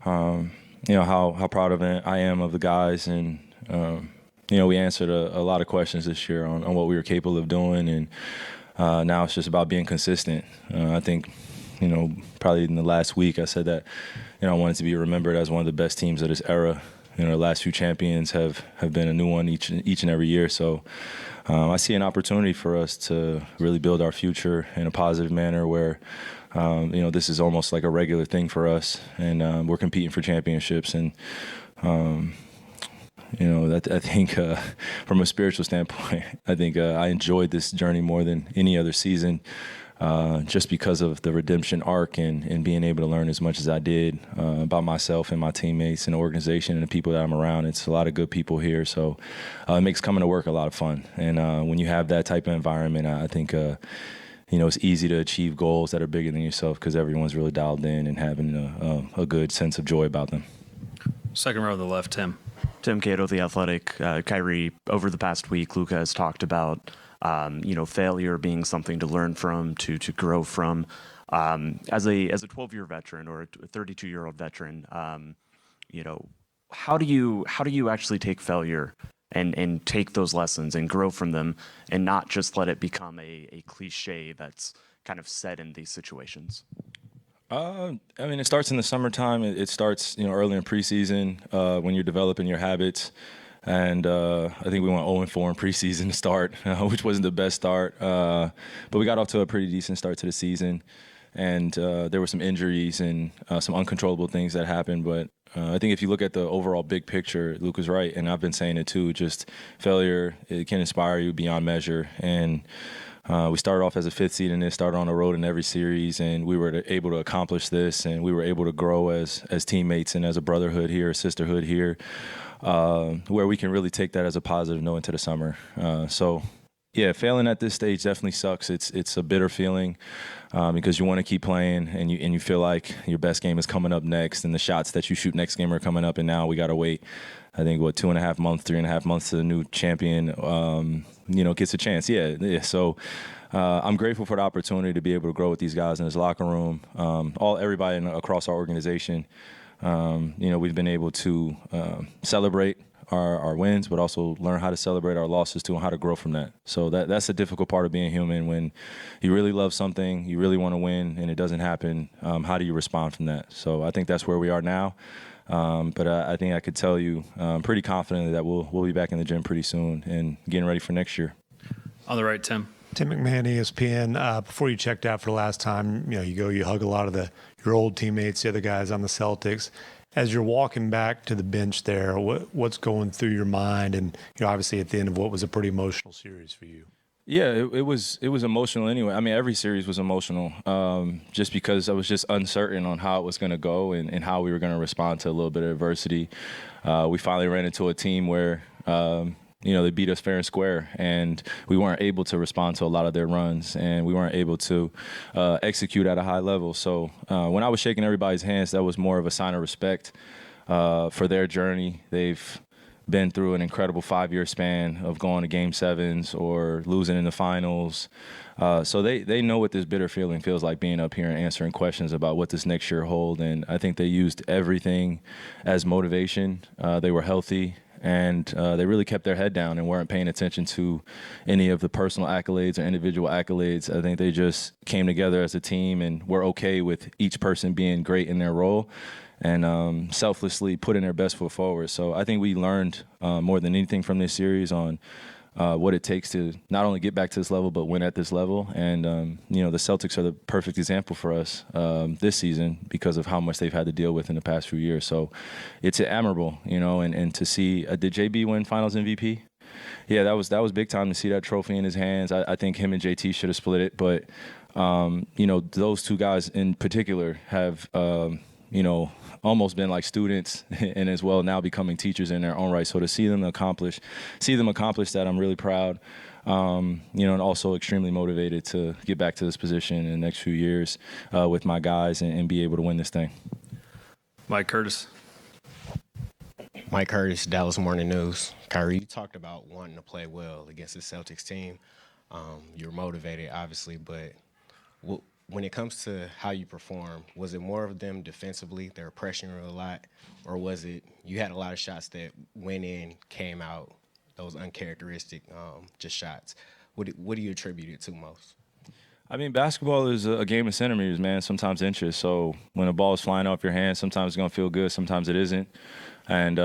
how proud I am of the guys, and we answered a lot of questions this year on what we were capable of doing, and now it's just about being consistent. I think, probably in the last week I said that, I wanted to be remembered as one of the best teams of this era. The last few champions have been a new one each and every year. So I see an opportunity for us to really build our future in a positive manner where, this is almost like a regular thing for us, and we're competing for championships. And, I think from a spiritual standpoint, I think I enjoyed this journey more than any other season. Just because of the redemption arc and being able to learn as much as I did about myself and my teammates and the organization and the people that I'm around. It's a lot of good people here, so it makes coming to work a lot of fun. And when you have that type of environment, I think it's easy to achieve goals that are bigger than yourself because everyone's really dialed in and having a good sense of joy about them. Second row on the left, Tim. Tim Cato, The Athletic. Kyrie, over the past week, Luka has talked about failure being something to learn from, to grow from. As a 12-year veteran or a 32-year-old veteran, how do you actually take failure and take those lessons and grow from them and not just let it become a cliche that's kind of said in these situations? It starts in the summertime. It starts, early in preseason when you're developing your habits. And I think we went 0-4 in preseason to start, which wasn't the best start. But we got off to a pretty decent start to the season. And there were some injuries and some uncontrollable things that happened. But I think if you look at the overall big picture, Luke was right. And I've been saying it too, just failure, it can inspire you beyond measure. And we started off as a fifth seed and then started on the road in every series. And we were able to accomplish this. And we were able to grow as teammates and as a brotherhood here, a sisterhood here. Where we can really take that as a positive note into the summer. Failing at this stage definitely sucks. It's a bitter feeling because you want to keep playing and you feel like your best game is coming up next and the shots that you shoot next game are coming up, and now we got to wait, I think, 2.5 months, 3.5 months to the new champion, gets a chance. Yeah. So I'm grateful for the opportunity to be able to grow with these guys in this locker room, everybody across our organization. We've been able to celebrate our wins, but also learn how to celebrate our losses too and how to grow from that. So that's a difficult part of being human. When you really love something, you really want to win, and it doesn't happen, how do you respond from that? So I think that's where we are now. But I think I could tell you pretty confidently that we'll be back in the gym pretty soon and getting ready for next year. On the right, Tim. Tim McMahon, ESPN. Before you checked out for the last time, you hug a lot of your old teammates, the other guys on the Celtics. As you're walking back to the bench there, what's going through your mind? And obviously at the end of what was a pretty emotional series for you. Yeah, it was emotional anyway. I mean, every series was emotional, just because I was just uncertain on how it was going to go and how we were going to respond to a little bit of adversity. We finally ran into a team where they beat us fair and square, and we weren't able to respond to a lot of their runs, and we weren't able to execute at a high level. So when I was shaking everybody's hands, that was more of a sign of respect for their journey. They've been through an incredible 5-year span of going to Game 7s or losing in the finals. So they know what this bitter feeling feels like, being up here and answering questions about what this next year hold. And I think they used everything as motivation. They were healthy. And they really kept their head down and weren't paying attention to any of the personal accolades or individual accolades. I think they just came together as a team and were okay with each person being great in their role and selflessly putting their best foot forward. So I think we learned more than anything from this series on what it takes to not only get back to this level, but win at this level. And, the Celtics are the perfect example for us this season because of how much they've had to deal with in the past few years. So it's admirable, and to see, did JB win Finals MVP? Yeah, that was big time to see that trophy in his hands. I think him and JT should have split it, but, those two guys in particular have, almost been like students and as well now becoming teachers in their own right. So to see them accomplish that, I'm really proud, and also extremely motivated to get back to this position in the next few years with my guys and be able to win this thing. Mike Curtis. Mike Curtis, Dallas Morning News. Kyrie, you talked about wanting to play well against the Celtics team. You're motivated, obviously, but when it comes to how you perform, was it more of them defensively, they were pressuring a lot, or was it you had a lot of shots that went in, came out, those uncharacteristic just shots? What do you attribute it to most? I mean, basketball is a game of centimeters, man, sometimes inches. So when a ball is flying off your hand, sometimes it's going to feel good, sometimes it isn't. And,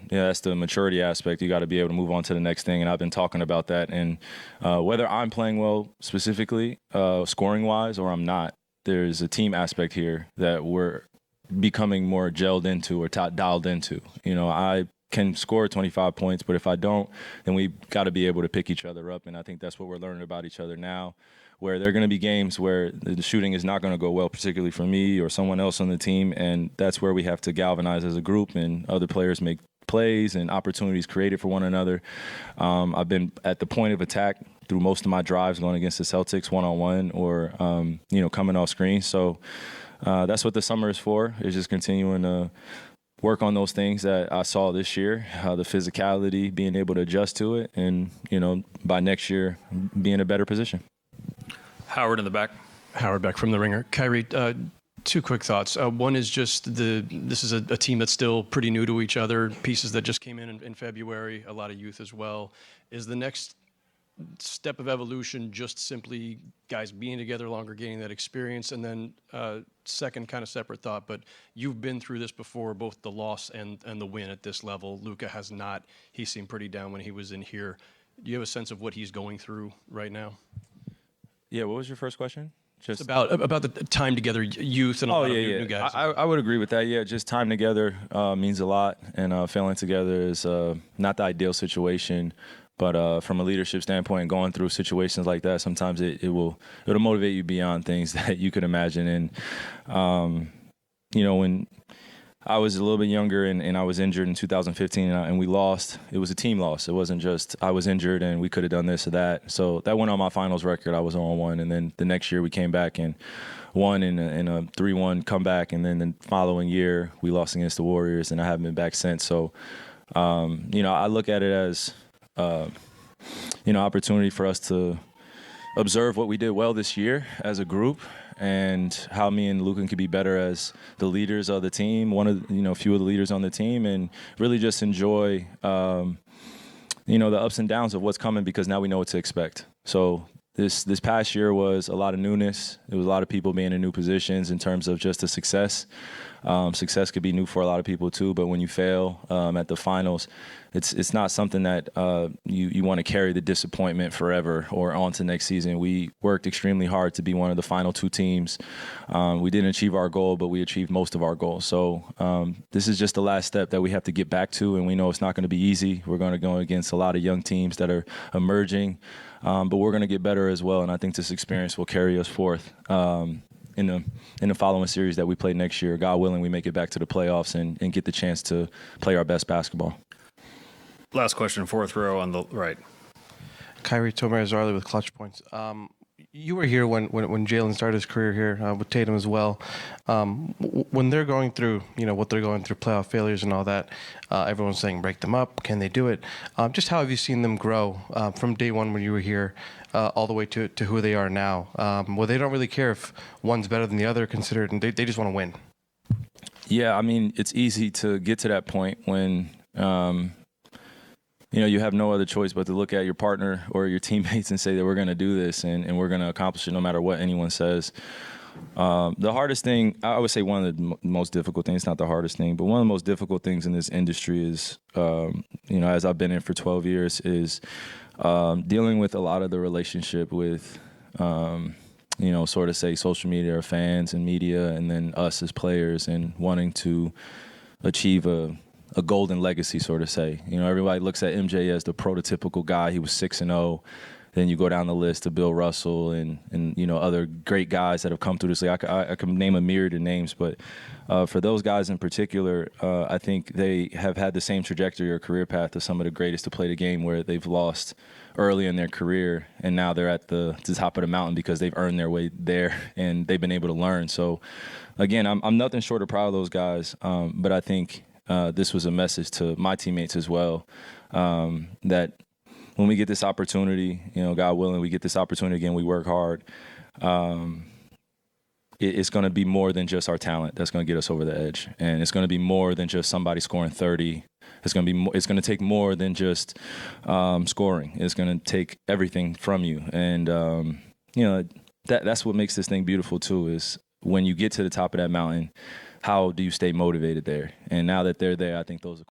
that's the maturity aspect. You got to be able to move on to the next thing. And I've been talking about that. And whether I'm playing well specifically, scoring-wise, or I'm not, there's a team aspect here that we're becoming more gelled into or dialed into. I can score 25 points, but if I don't, then we got to be able to pick each other up. And I think that's what we're learning about each other now, where there are going to be games where the shooting is not going to go well, particularly for me or someone else on the team. And that's where we have to galvanize as a group and other players make plays and opportunities created for one another. I've been at the point of attack through most of my drives going against the Celtics one-on-one or, coming off screen. So that's what the summer is for, is just continuing to work on those things that I saw this year, the physicality, being able to adjust to it, and, by next year, be in a better position. Howard in the back. Howard Beck from The Ringer. Kyrie, two quick thoughts. One is just this is a team that's still pretty new to each other, pieces that just came in February, a lot of youth as well. Is the next step of evolution just simply guys being together longer, gaining that experience? And then second kind of separate thought, but you've been through this before, both the loss and the win at this level. Luka has not. He seemed pretty down when he was in here. Do you have a sense of what he's going through right now? Yeah, what was your first question? Just about the time together, youth and a lot of new guys. I would agree with that. Yeah, just time together means a lot, and failing together is not the ideal situation. But from a leadership standpoint, going through situations like that, sometimes it'll motivate you beyond things that you could imagine. And when I was a little bit younger and I was injured in 2015 and we lost, it was a team loss. It wasn't just I was injured and we could have done this or that. So that went on my finals record. I was 0-1. And then the next year we came back and won in a 3-1 comeback. And then the following year we lost against the Warriors, and I haven't been back since. So, I look at it as, opportunity for us to observe what we did well this year as a group, and how me and Luka could be better as the leaders of the team, few of the leaders on the team, and really just enjoy, the ups and downs of what's coming, because now we know what to expect. So this past year was a lot of newness. It was a lot of people being in new positions in terms of just the success. Success could be new for a lot of people too, but when you fail at the finals, it's not something that you want to carry the disappointment forever or on to next season. We worked extremely hard to be one of the final two teams. We didn't achieve our goal, but we achieved most of our goals. So this is just the last step that we have to get back to, and we know it's not going to be easy. We're going to go against a lot of young teams that are emerging, but we're going to get better as well, and I think this experience will carry us forth. In the following series that we play next year, God willing, we make it back to the playoffs and get the chance to play our best basketball. Last question, fourth row on the right. Kyrie Irving with Clutch Points. You were here when Jalen started his career here with Tatum as well. When they're going through, what they're going through, playoff failures and all that, everyone's saying break them up. Can they do it? Just how have you seen them grow from day one when you were here all the way to who they are now? Well, they don't really care if one's better than the other, considered, and they just want to win. Yeah, I mean, it's easy to get to that point when you have no other choice but to look at your partner or your teammates and say that we're going to do this and we're going to accomplish it no matter what anyone says. The hardest thing, I would say one of the most difficult things, not the hardest thing, but one of the most difficult things in this industry is, as I've been in for 12 years, is dealing with a lot of the relationship with, sort of say social media or fans and media, and then us as players, and wanting to achieve a golden legacy, sort of say. Everybody looks at MJ as the prototypical guy. He was 6-0. Then you go down the list to Bill Russell and other great guys that have come through this league. I can name a myriad of names, but for those guys in particular, I think they have had the same trajectory or career path as some of the greatest to play the game, where they've lost early in their career and now they're at the top of the mountain because they've earned their way there and they've been able to learn. So, again, I'm nothing short of proud of those guys, but I think this was a message to my teammates as well, that when we get this opportunity, God willing, we get this opportunity again, we work hard. it's going to be more than just our talent that's going to get us over the edge, and it's going to be more than just somebody scoring 30. It's going to be. It's going to take more than just scoring. It's going to take everything from you, and that's what makes this thing beautiful too. Is when you get to the top of that mountain, how do you stay motivated there? And now that they're there, I think those are